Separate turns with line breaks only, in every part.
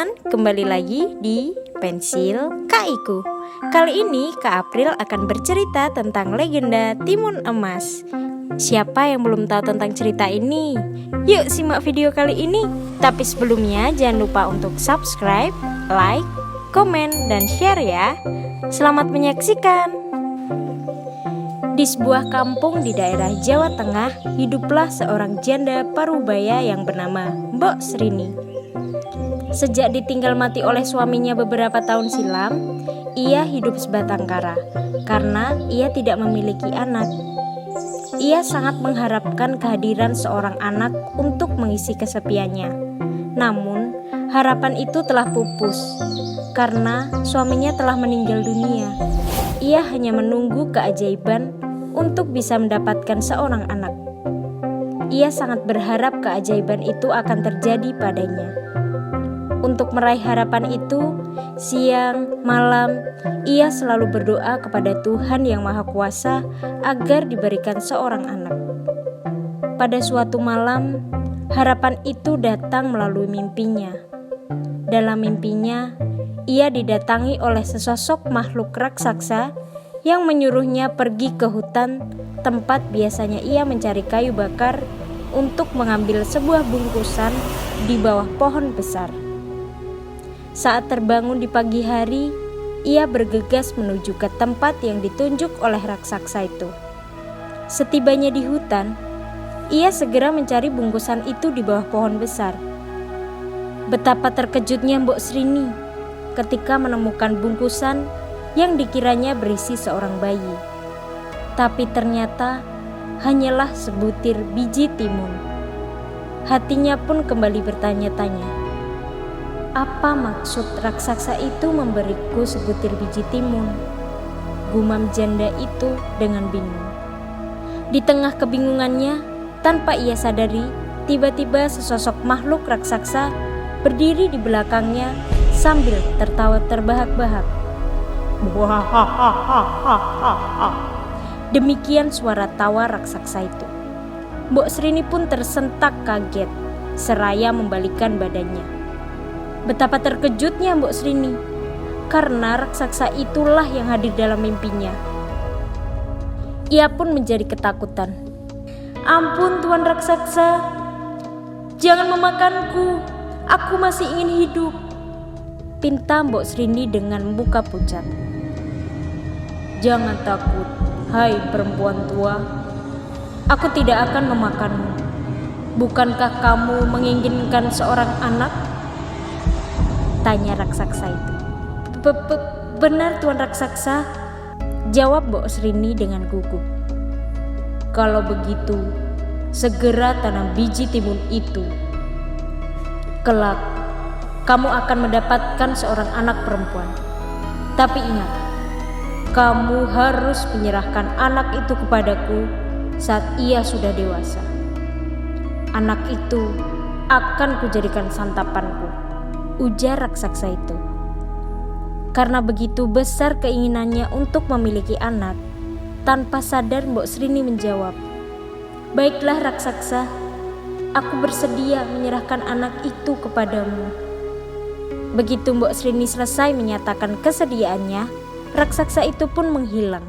teman-teman, kembali lagi di Pensil Kaiku. Kali ini Kak April akan bercerita tentang legenda Timun Emas. Siapa yang belum tahu tentang cerita ini? Yuk simak video kali ini. Tapi sebelumnya jangan lupa untuk subscribe, like, komen, dan share ya. Selamat menyaksikan. Di sebuah kampung di daerah Jawa Tengah, hiduplah seorang janda parubaya yang bernama Mbok Srini. Sejak ditinggal mati oleh suaminya beberapa tahun silam, ia hidup sebatang kara karena ia tidak memiliki anak. Ia sangat mengharapkan kehadiran seorang anak untuk mengisi kesepiannya. Namun, harapan itu telah pupus karena suaminya telah meninggal dunia. Ia hanya menunggu keajaiban untuk bisa mendapatkan seorang anak. Ia sangat berharap keajaiban itu akan terjadi padanya. Untuk meraih harapan itu, siang, malam, ia selalu berdoa kepada Tuhan Yang Maha Kuasa agar diberikan seorang anak. Pada suatu malam, harapan itu datang melalui mimpinya. Dalam mimpinya, ia didatangi oleh sesosok makhluk raksasa yang menyuruhnya pergi ke hutan tempat biasanya ia mencari kayu bakar untuk mengambil sebuah bungkusan di bawah pohon besar. Saat terbangun di pagi hari, ia bergegas menuju ke tempat yang ditunjuk oleh raksasa itu. Setibanya di hutan, ia segera mencari bungkusan itu di bawah pohon besar. Betapa terkejutnya Mbok Srini ketika menemukan bungkusan yang dikiranya berisi seorang bayi. Tapi ternyata hanyalah sebutir biji timun. Hatinya pun kembali bertanya-tanya, apa maksud raksasa itu memberiku sebutir biji timun? Gumam janda itu dengan bingung. Di tengah kebingungannya, tanpa ia sadari, tiba-tiba sesosok makhluk raksasa berdiri di belakangnya sambil tertawa terbahak-bahak. Demikian suara tawa raksasa itu. Mbok Srini pun tersentak kaget, seraya membalikkan badannya. Betapa terkejutnya Mbok Srini, karena raksasa itulah yang hadir dalam mimpinya. Ia pun menjadi ketakutan. Ampun Tuan raksasa, jangan memakanku, aku masih ingin hidup, pinta Mbok Srini dengan membuka pucat. Jangan takut, hai perempuan tua, aku tidak akan memakanmu. Bukankah kamu menginginkan seorang anak? Tanya raksasa itu. Benar Tuan raksasa, jawab Mbok Srini dengan gugup. Kalau begitu, segera tanam biji timun itu. Kelak, kamu akan mendapatkan seorang anak perempuan. Tapi ingat, kamu harus menyerahkan anak itu kepadaku saat ia sudah dewasa. Anak itu akan kujadikan santapanku, ujar raksasa itu. Karena begitu besar keinginannya untuk memiliki anak, tanpa sadar Mbok Srini menjawab, baiklah raksasa, aku bersedia menyerahkan anak itu kepadamu. Begitu Mbok Srini selesai menyatakan kesediaannya, raksasa itu pun menghilang.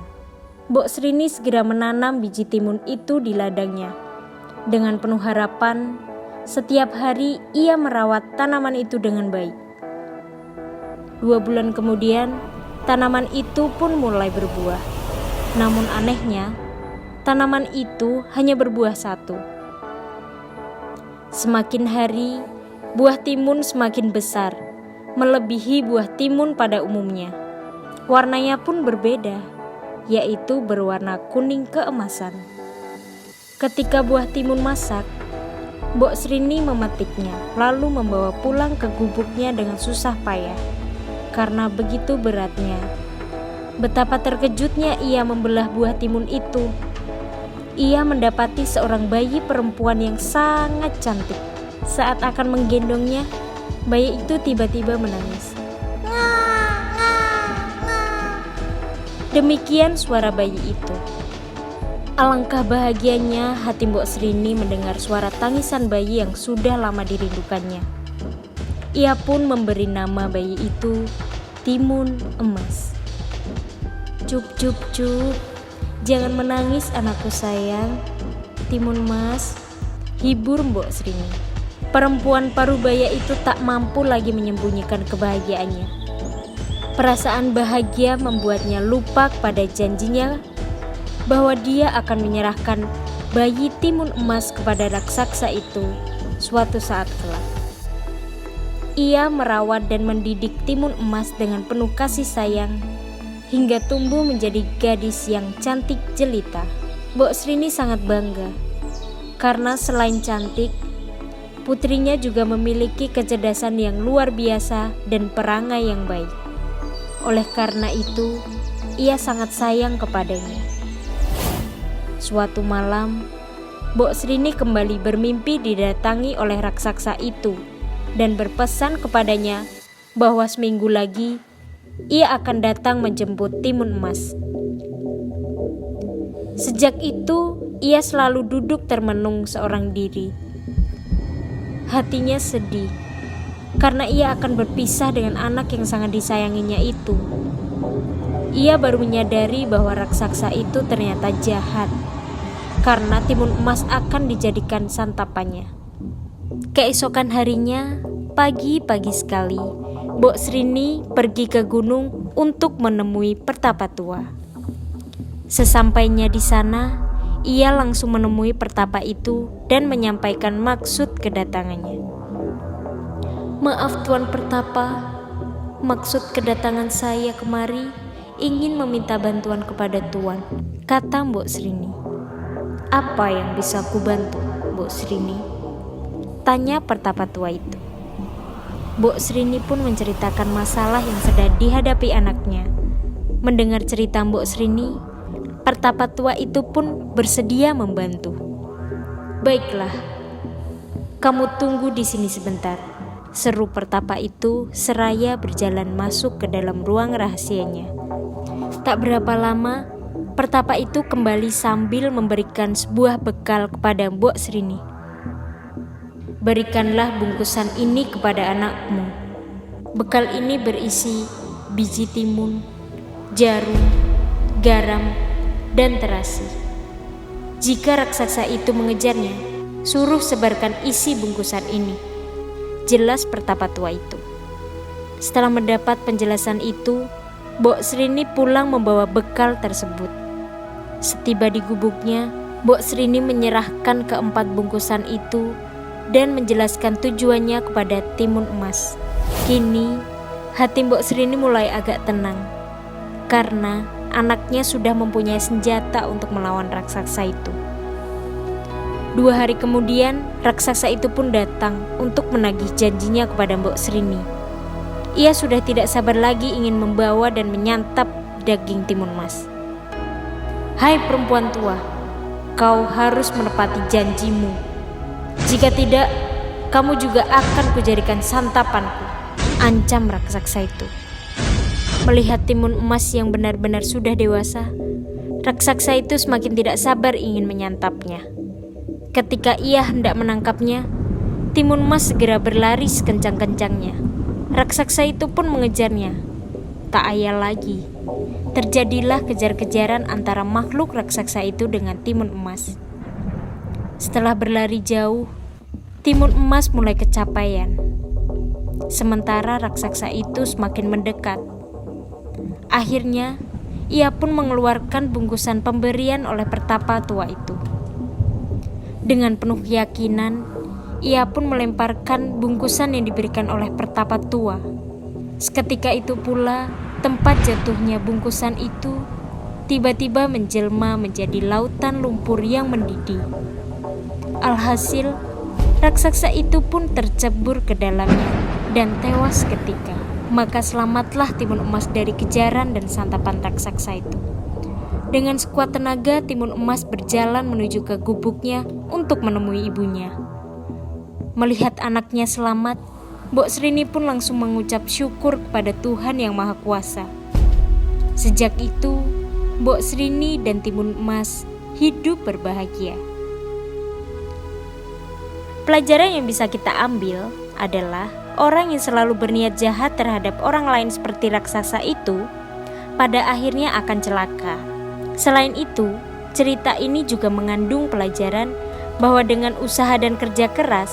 Mbok Srini segera menanam biji timun itu di ladangnya. Dengan penuh harapan, setiap hari ia merawat tanaman itu dengan baik. 2 bulan kemudian, tanaman itu pun mulai berbuah. Namun anehnya, tanaman itu hanya berbuah 1. Semakin hari, buah timun semakin besar, melebihi buah timun pada umumnya. Warnanya pun berbeda, yaitu berwarna kuning keemasan. Ketika buah timun masak, Mbok Srini memetiknya, lalu membawa pulang ke gubuknya dengan susah payah. Karena begitu beratnya, betapa terkejutnya ia membelah buah timun itu. Ia mendapati seorang bayi perempuan yang sangat cantik. Saat akan menggendongnya, bayi itu tiba-tiba menangis. Demikian suara bayi itu. Alangkah bahagianya hati Mbok Srini mendengar suara tangisan bayi yang sudah lama dirindukannya. Ia pun memberi nama bayi itu Timun Emas. Cup cup cup, jangan menangis anakku sayang. Timun Emas, hibur Mbok Srini. Perempuan parubaya itu tak mampu lagi menyembunyikan kebahagiaannya. Perasaan bahagia membuatnya lupa pada janjinya bahwa dia akan menyerahkan bayi Timun Emas kepada raksasa itu suatu saat kelak. Ia merawat dan mendidik Timun Emas dengan penuh kasih sayang hingga tumbuh menjadi gadis yang cantik jelita. Mbok Srini sangat bangga karena selain cantik, putrinya juga memiliki kecerdasan yang luar biasa dan perangai yang baik. Oleh karena itu, ia sangat sayang kepadanya. Suatu malam, Mbok Srini kembali bermimpi didatangi oleh raksasa itu dan berpesan kepadanya bahwa seminggu lagi ia akan datang menjemput Timun Emas. Sejak itu, ia selalu duduk termenung seorang diri. Hatinya sedih karena ia akan berpisah dengan anak yang sangat disayanginya itu. Ia baru menyadari bahwa raksasa itu ternyata jahat karena Timun Emas akan dijadikan santapannya. Keesokan harinya, pagi-pagi sekali, Mbok Srini pergi ke gunung untuk menemui pertapa tua. Sesampainya di sana, ia langsung menemui pertapa itu dan menyampaikan maksud kedatangannya. "Maaf Tuan Pertapa, maksud kedatangan saya kemari ingin meminta bantuan kepada Tuan," kata Mbok Srini. "Apa yang bisa ku bantu, Mbok Srini?" tanya pertapa tua itu. Mbok Srini pun menceritakan masalah yang sedang dihadapi anaknya. Mendengar cerita Mbok Srini, pertapa tua itu pun bersedia membantu. "Baiklah, kamu tunggu di sini sebentar," seru pertapa itu seraya berjalan masuk ke dalam ruang rahasianya. Tak berapa lama, pertapa itu kembali sambil memberikan sebuah bekal kepada Mbok Srini. "Berikanlah bungkusan ini kepada anakmu. Bekal ini berisi biji timun, jarum, garam, dan terasi. Jika raksasa itu mengejarnya, suruh sebarkan isi bungkusan ini," jelas pertapa tua itu. Setelah mendapat penjelasan itu, Mbok Srini pulang membawa bekal tersebut. Setiba di gubuknya, Mbok Srini menyerahkan keempat bungkusan itu dan menjelaskan tujuannya kepada Timun Emas. Kini, hati Mbok Srini mulai agak tenang karena anaknya sudah mempunyai senjata untuk melawan raksasa itu. 2 hari kemudian, raksasa itu pun datang untuk menagih janjinya kepada Mbok Srini. Ia sudah tidak sabar lagi ingin membawa dan menyantap daging Timun Emas. "Hai perempuan tua, kau harus menepati janjimu. Jika tidak, kamu juga akan kujadikan santapanku," ancam raksasa itu. Melihat Timun Emas yang benar-benar sudah dewasa, raksasa itu semakin tidak sabar ingin menyantapnya. Ketika ia hendak menangkapnya, Timun Emas segera berlari sekencang-kencangnya. Raksasa itu pun mengejarnya. Tak ayal lagi, terjadilah kejar-kejaran antara makhluk raksasa itu dengan Timun Emas. Setelah berlari jauh, Timun Emas mulai kecapaian. Sementara raksasa itu semakin mendekat. Akhirnya, ia pun mengeluarkan bungkusan pemberian oleh pertapa tua itu. Dengan penuh keyakinan, ia pun melemparkan bungkusan yang diberikan oleh pertapa tua. Seketika itu pula, tempat jatuhnya bungkusan itu tiba-tiba menjelma menjadi lautan lumpur yang mendidih. Alhasil, raksasa itu pun tercebur ke dalamnya dan tewas seketika. Maka selamatlah Timun Emas dari kejaran dan santapan raksasa itu. Dengan sekuat tenaga, Timun Emas berjalan menuju ke gubuknya untuk menemui ibunya. Melihat anaknya selamat, Mbok Srini pun langsung mengucap syukur kepada Tuhan Yang Maha Kuasa. Sejak itu, Mbok Srini dan Timun Emas hidup berbahagia. Pelajaran yang bisa kita ambil adalah orang yang selalu berniat jahat terhadap orang lain seperti raksasa itu pada akhirnya akan celaka. Selain itu, cerita ini juga mengandung pelajaran bahwa dengan usaha dan kerja keras,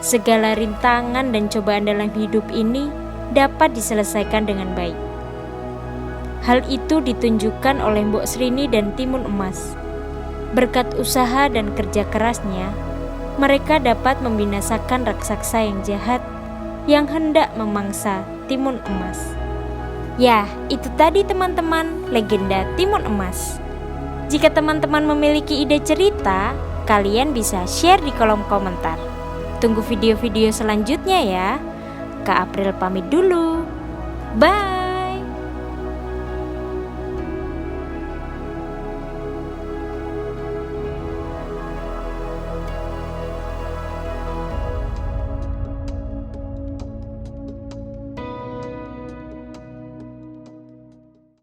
segala rintangan dan cobaan dalam hidup ini dapat diselesaikan dengan baik. Hal itu ditunjukkan oleh Mbok Srini dan Timun Emas. Berkat usaha dan kerja kerasnya, mereka dapat membinasakan raksasa yang jahat yang hendak memangsa Timun Emas. Ya, itu tadi teman-teman, legenda Timun Emas. Jika teman-teman memiliki ide cerita, kalian bisa share di kolom komentar. Tunggu video-video selanjutnya ya. Kak April pamit dulu. Bye.